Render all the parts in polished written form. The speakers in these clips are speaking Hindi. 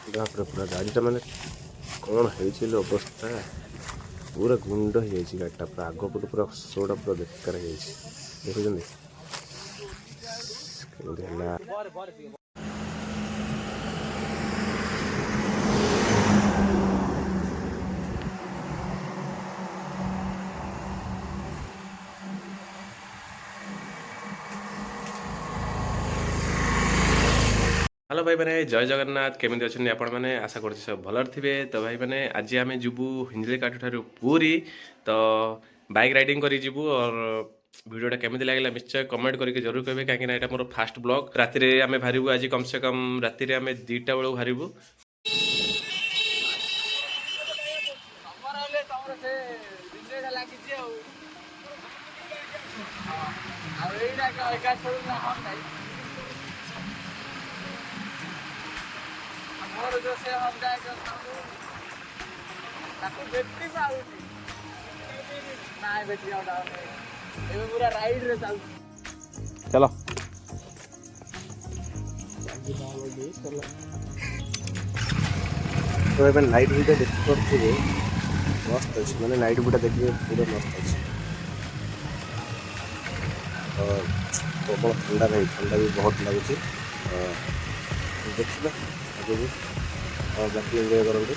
बाप रे पूरा गाड़ीटा माने कौन है अवस्था पूरा गुंड हो जाए गाड़ीटा पूरा आग पटे पूरा शोटा पूरा बेकार हो देखुं हेलो भाई मैंने जय जगन्नाथ केमी अच्छे आपण मैंने आशा कर सब भलर थे। तो भाई मैंने आज आम जीवु हिंजलीकाठ ठारू पूरी तो बाइक राइडिंग कर जीवु और वीडियोटा केमी लगे निश्चय कमेंट करके जरूर कहे कहीं यहाँ मोर फास्ट ब्लॉग राति आम बाहर आज कम से कम राति आम 2टा बेलू बाहर चलो तो नाइट व्यूटा देखिए मस्त अच्छे मैंने नाइट व्यूटा देखिए पूरा मस्त अच्छे प्रबल ठंडा नहीं ठंडा भी बहुत लगुच देखिए आगे और बाकी एंजॉय करेंगे।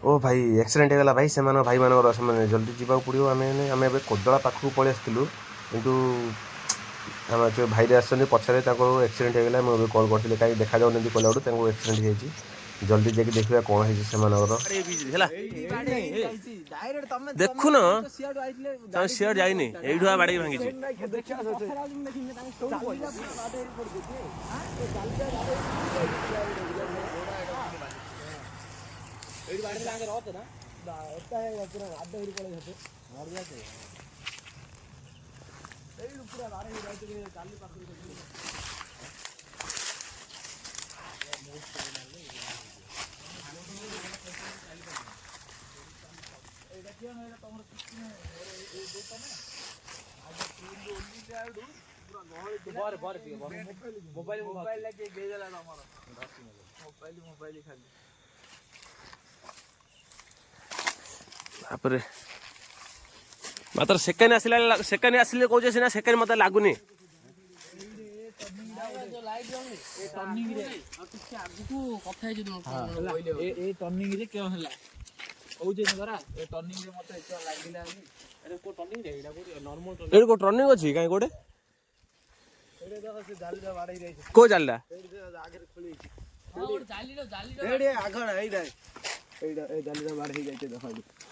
ओ भाई एक्सीडेंट होगा भाई से भाई मान जल्दी जावाक पड़ो आम आम कोदला पाखक पलि आसलु कितु आम जो भाई आसछन्ति पछरे एक्सीडेंट होगा मुझे कॉल करती कहीं देखा जाऊँ कला एक्सीडेंट हो जल्दी जाके देखा कौन है देखुन सियाड़ जाइनी एठू बाड़ी भांगी मात्र सेकेंड आसिले कौचे सीना सेकेंड मत लगुनि टर्निंग अच्छी कहीं गोटे को जालला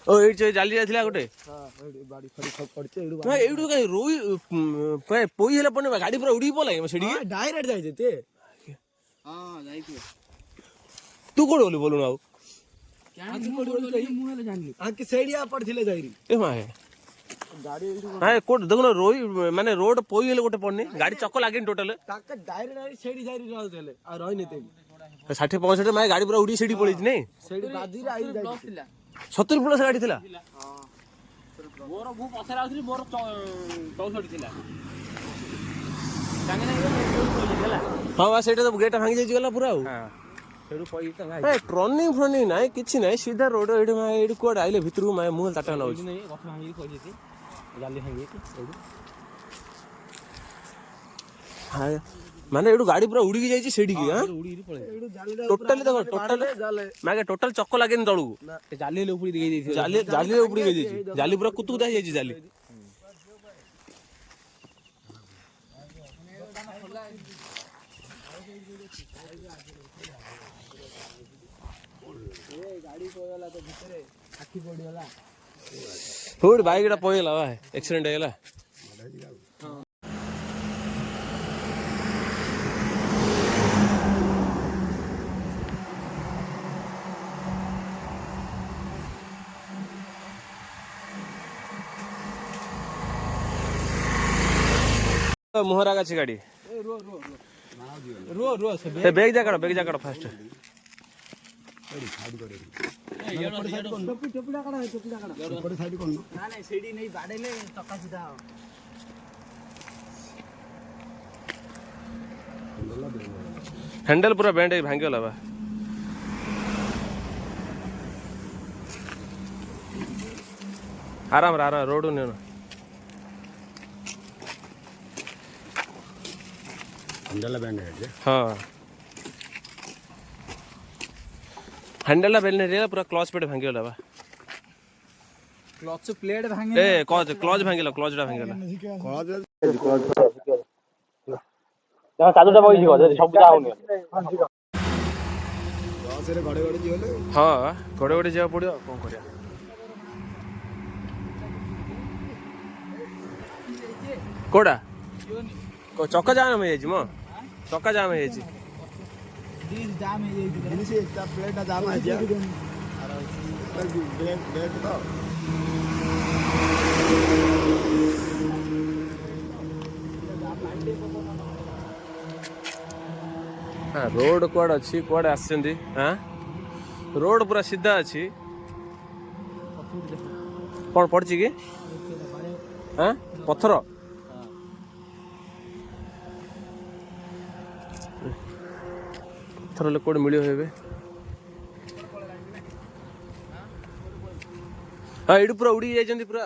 ओ ये जाली जाथिला गोटे हां एडू कहीं रोई पोई हेला पने गाड़ी पूरा उड़ी पला सेडी डायरेक्ट जाई जेते हां जाई तू कोड बोली बोलु नाउ क्या तू कोड बोली मु हेला जानली आ कि सेडिया पड़थिले जाईरी ए माए गाड़ी हां कोड देखो रोई माने रोड पोई हेले गोटे पड़नी गाड़ी चक्क लागेन टोटल ताका डायरेक्ट सेडी जाईरी रहथले आ रही नेते 60 65 माए गाड़ी पूरा उड़ी सेडी पड़ी नै सेडी बादी रे आई जाई 70 प्लस गाड़ी थिला हां मोर भू पछरा आउथली मोर 64 थिला संगे नै हां वा सेटा तो गेट भांगी जाई गला पूरा हां सेडू पई त भाई ए ट्रनिंग फ्रनिंग नाही किछि नाही सीधा रोड एडी मा एडी कोड आइले भितर मा मुहल ताटा न होई नै कथ भांगी पई जेती जाली भांगी एडी हां ମାନେ ଏଠୁ ଗାଡି ପୁରା ଉଡିକି ଯାଇଛି ସେଠିକି ଟୋଟାଲି ଦେଖ ଟୋଟାଲ ଚକ ଲାଗେନି ତଳକୁ ଜାଲି ଉପଡିକି ଯାଇଛି ଜାଲି ପୁରା କୁତୁକୁତା ହେଇଯାଇଛି ଜାଲି କୋଉଠି ବାଇକ୍ ଟା ପଳେଇଗଲା ବା ଆକ୍ସିଡେଣ୍ଟ ହେଇଗଲା मुहरा गाची गाड़ी बेग जा फास्ट हैंडल पूरा बैंड भांगी गला बा आराम रोड ने हाँ हैंडल बेल नहीं पूरा क्लच प्लेट भांगी गला बा क्लच प्लेट भांगे ए क्लच भांगिला क्लच टा भांगिला चादुटा बई जिवो सब जा होनी हां गड़े जा पड़ियो कोन करिया कोडा को चक्का जाम हो जाई मो चक्का जाम हो जाई दिस जाम है ये दिस एकटा प्लेट जाम है जा ब्रेक ब्रेक तो हाँ रोड कौड़ अच्छी कौड़े आसछंदी हाँ रोड पूरा सीधा अच्छी कौन पड़ची कि हाँ पत्थर पत्थर कोड मिलियो हेबे हाँ एडु पूरा उड़ी जाइछंदी पूरा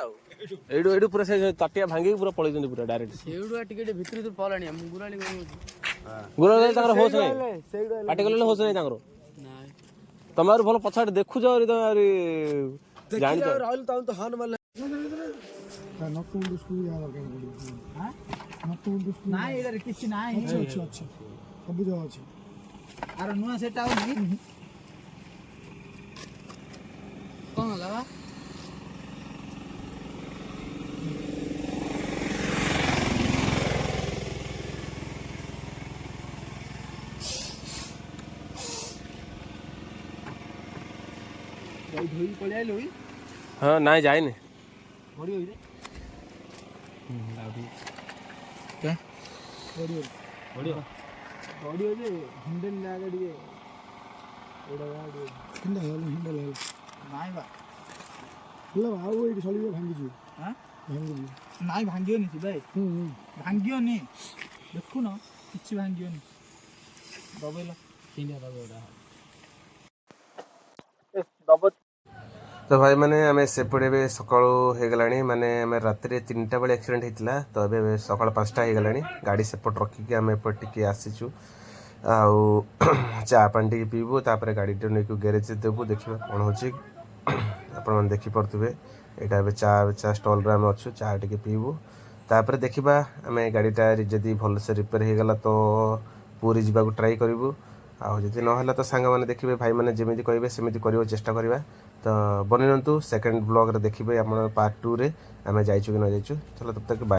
एडु एडु पूरा से ताटिया भांगी पूरा पळैछंदी पूरा डायरेक्ट एडु टिके भितर तो पलाणी हम गुराली गुराली ताकर होश नै पाटी गले होश नै ताकर नाही तमार भलो पछाड देखु जाओ रे तमारी जानि तो राहुल तो हान मारले नतुन दुस्कु यार हां नतुन दुस्कु नाही एडर किछि नाही अच्छा सब जगह अछि आरो नुआ सेट आउ नहीं कोन लगा धोई पड़े आइलो हां नाही जाइने बड़ी होई रे क्या बड़ी बड़ी बड़ी हो जे हैंडल लागे दिए एडा गाड़ी किंदा हैंडल नाही बा लो आउ एडी सली भांगी जी हां भांगी जी नाही भांगियो नी भाई भांगियो नी देखु न किछि भांगियो नी दबेला किने दबेडा दब तो भाई मैंने आम सेपटे सका होगलानी माने राति 3टा बेले एक्सीडेंट होता तो ये सका 5टा होगला गाड़ी सेपट रखिकी आम एपटे आसीचु आउ चा पानी टी पीबू तापर गाड़ी नहीं ग्यारेज देवु देखा कौन हो देखिपे यहाँ चा स्टल आम अच्छु चा टी पीबू तापर देखा आम गाड़ीटा जदि भलसे रिपेयर होगला तो पूरी जावाक ट्राई करूँ आदि ना तो सांग मैंने देखिए भाई मैंने जमी कहे सेमती कर चेष्टा करवा तो बनी सेकेंड ब्लॉग रे देखिए आप पार्ट 2 रे आम जाइचु कि न जाइचु चलो तब तक बाय।